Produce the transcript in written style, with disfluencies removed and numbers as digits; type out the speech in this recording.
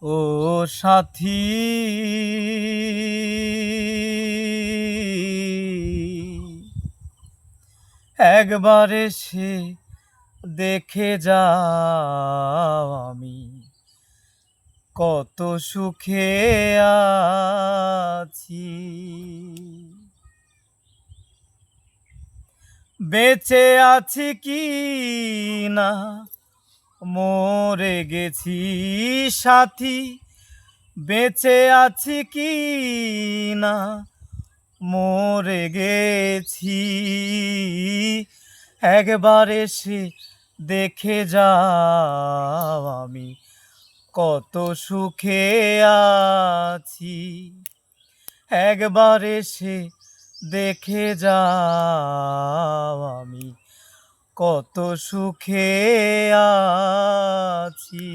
ও সাথী, একবার এসে দেখে যাও আমি কত সুখে আছি। বেঁচে আছি কি না মরে গেছি সাথী, বেঁচে আছি কি না মরে গেছি, একবার এসে দেখে যাও আমি কত সুখে আছি। একবার এসে দেখে যাও আমি কত সুখে আছি।